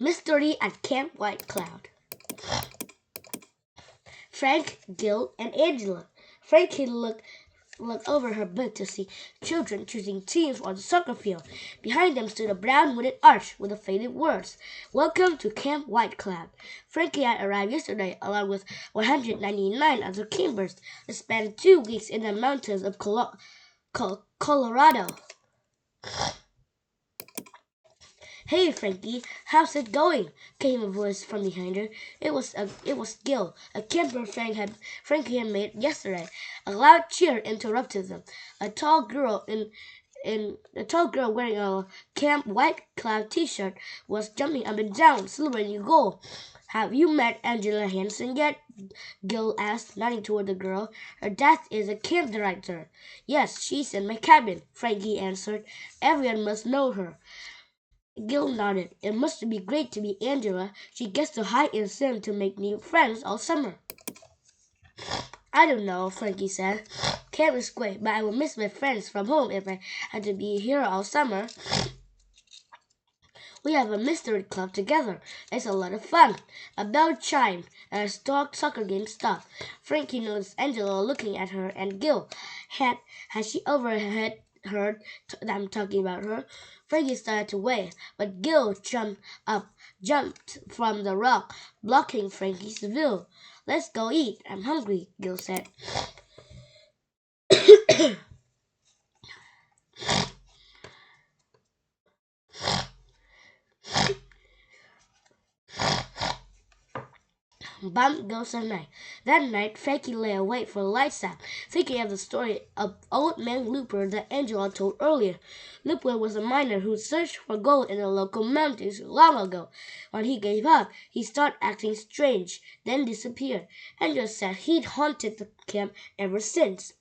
Mystery at Camp White Cloud. Frank, Gil, and Angela. Frankie looked over her book to see children choosing teams on the soccer field. Behind them stood a brown wooden arch with the faded words, "Welcome to Camp White Cloud." Frankie had arrived yesterday along with 199 other campers. They spent 2 weeks in the mountains of Colorado. "Hey, Frankie, how's it going?" came a voice from behind her. It was Gil, a camper Frankie had made yesterday. A loud cheer interrupted them. A tall girl wearing a Camp White Cloud T-shirt was jumping up and down, celebrating a goal. "Have you met Angela Hansen yet?" Gil asked, nodding toward the girl. "Her dad is a camp director." "Yes, she's in my cabin," Frankie answered. "Everyone must know her." Gil nodded. "It must be great to meet Angela. She gets to hide and swim to make new friends all summer." "I don't know," Frankie said. "Camp is great, but I will miss my friends from home if I had to be here all summer. We have a mystery club together. It's a lot of fun." A bell chimed, and a soccer game stopped. Frankie noticed Angela looking at her, and Gil. Had she overheard them talking about her? Frankie started to wave, but Gil jumped from the rock, blocking Frankie's view. "Let's go eat. I'm hungry," Gil said. Bump goes the night. That night, Frankie lay awake for lights out, thinking of the story of Old Man Looper that Angela told earlier. Looper was a miner who searched for gold in the local mountains long ago. When he gave up, he started acting strange, then disappeared. Angela said he'd haunted the camp ever since.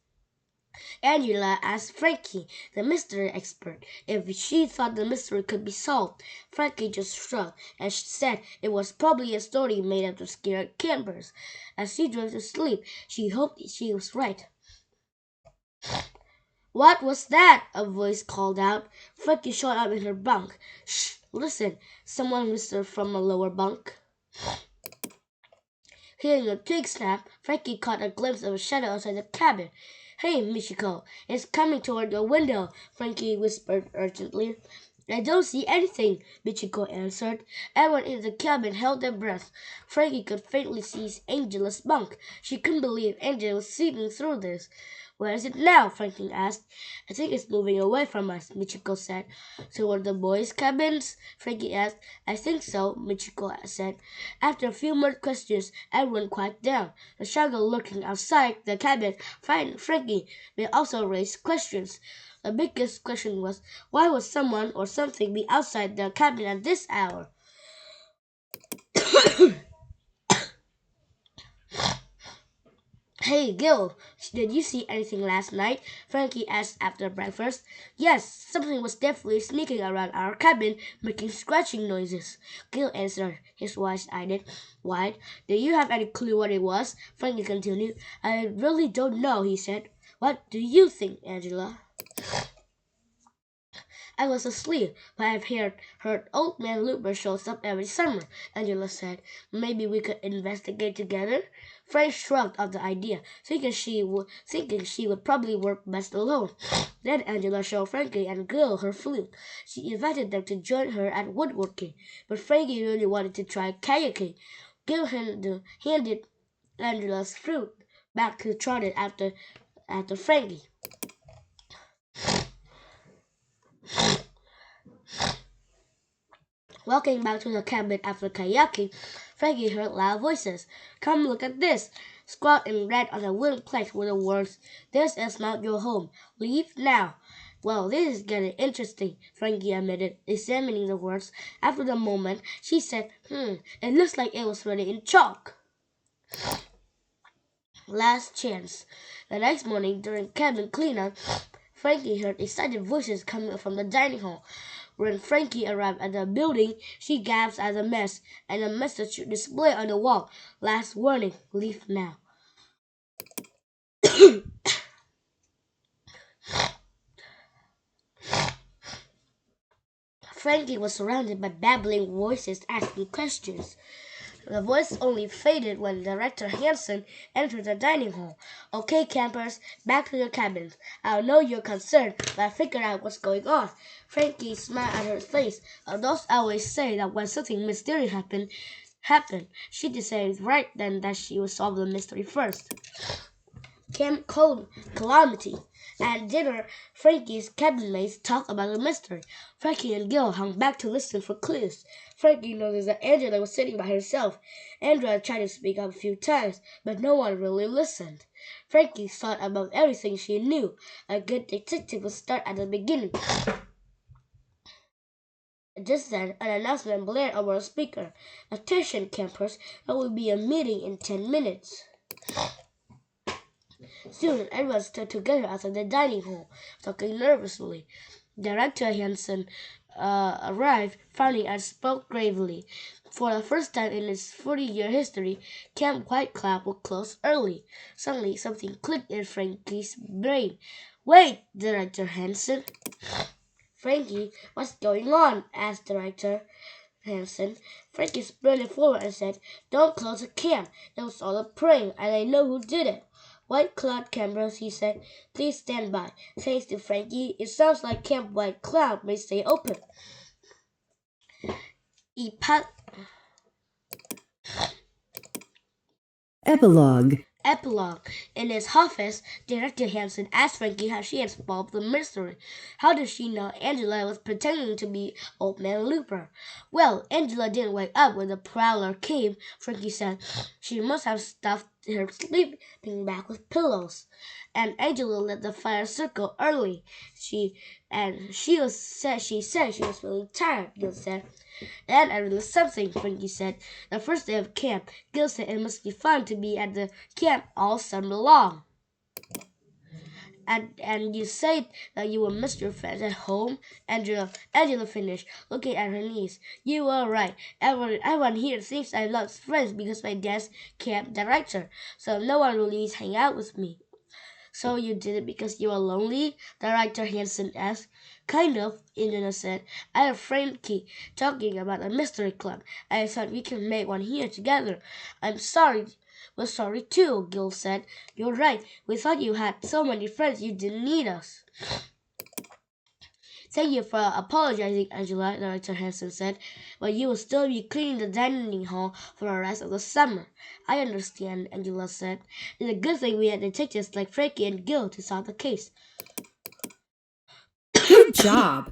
Angela asked Frankie, the mystery expert, if she thought the mystery could be solved. Frankie just shrugged and said it was probably a story made up to scare campers. As she drove to sleep, she hoped she was right. "What was that?" a voice called out. Frankie shot up in her bunk. "Shh, listen," someone whispered from a lower bunk. Hearing a twig snap, Frankie caught a glimpse of a shadow outside the cabin. "Hey, Michiko, it's coming toward your window," Frankie whispered urgently. "I don't see anything," Michiko answered. Everyone in the cabin held their breath. Frankie could faintly see Angela's bunk. She couldn't believe Angela was sleeping through this. "Where is it now?" Frankie asked. "I think it's moving away from us," Michiko said. "Toward the boys' cabins?" Frankie asked. "I think so," Michiko said. After a few more questions, everyone quieted down. The shadow lurking outside the cabin frightened Frankie, but it also raised questions. The biggest question was, why would someone or something be outside the cabin at this hour? "Hey, Gil, did you see anything last night?" Frankie asked after breakfast. "Yes, something was definitely sneaking around our cabin, making scratching noises," Gil answered, his eyes wide. "Do you have any clue what it was?" Frankie continued. "I really don't know," he said. "What do you think, Angela?" "I was asleep, but I've heard Old Man Looper shows up every summer," Angela said. "Maybe we could investigate together." Frank shrugged off the idea, thinking she would probably work best alone. Then Angela showed Frankie and Gil her flute. She invited them to join her at woodworking, but Frankie really wanted to try kayaking. Gil handed Angela's flute back to Trotted after Frankie. Walking back to the cabin after kayaking, Frankie heard loud voices. "Come look at this!" Scrawled in red on a wooden plank were the words, "This is not your home. Leave now." "Well, this is getting interesting," Frankie admitted, examining the words. After a moment, she said, it looks like it was written in chalk. Last chance. The next morning, during cabin cleanup, Frankie heard excited voices coming from the dining hall. When Frankie arrived at the building, she gasped at the mess and a message displayed on the wall. "Last warning, leave now." Frankie was surrounded by babbling voices asking questions. The voice only faded when Director Hanson entered the dining hall. Okay, campers, back to your cabins. I know you're concerned, but I figured out what's going on. Frankie smiled at her face. Adults always say that when something mysterious happened, she decided right then that she would solve the mystery first. Calamity. At dinner, Frankie's cabinmates talked about the mystery. Frankie and Gil hung back to listen for clues. Frankie noticed that Angela was sitting by herself. Andrea tried to speak up a few times, but no one really listened. Frankie thought about everything she knew. A good detective would start at the beginning. Just then, an announcement blared over a speaker. Attention, campers, there will be a meeting in 10 minutes. Soon, everyone stood together outside the dining hall, talking nervously. Director Hansen arrived, frowning and spoke gravely. For the first time in its 40-year history, Camp White Cloud would close early. Suddenly, something clicked in Frankie's brain. Wait, Director Hansen. Frankie, what's going on? Asked Director Hansen. Frankie sprinted forward and said, Don't close the camp. It was all a prank, and I know who did it. White Cloud campers, he said, please stand by. Thanks to Frankie, it sounds like Camp White Cloud may stay open. Epilogue. Epilogue. In his office, Director Hansen asked Frankie how she had solved the mystery. How did she know Angela was pretending to be Old Man Looper? Well, Angela didn't wake up when the prowler came, Frankie said. She must have stuffed her sleeping bag with pillows. And Angela let the fire circle early. She said she was feeling tired, Gil said. Then I realized something, Frankie said. The first day of camp, Gil said it must be fun to be at the camp all summer long. And you said that you will miss your friends at home? Angela finished, looking at her niece. You were right. Everyone here thinks I lost friends because my dad's camp director, so no one really is hang out with me. So you did it because you were lonely? Director Hansen asked. Kind of, Indiana said. I have Frankie talking about a mystery club. I thought we could make one here together. I'm sorry. We're sorry too, Gil said. You're right. We thought you had so many friends you didn't need us. Thank you for apologizing, Angela, Director Hansen said. But you will still be cleaning the dining hall for the rest of the summer. I understand, Angela said. It's a good thing we had detectives like Frankie and Gil to solve the case. Good job.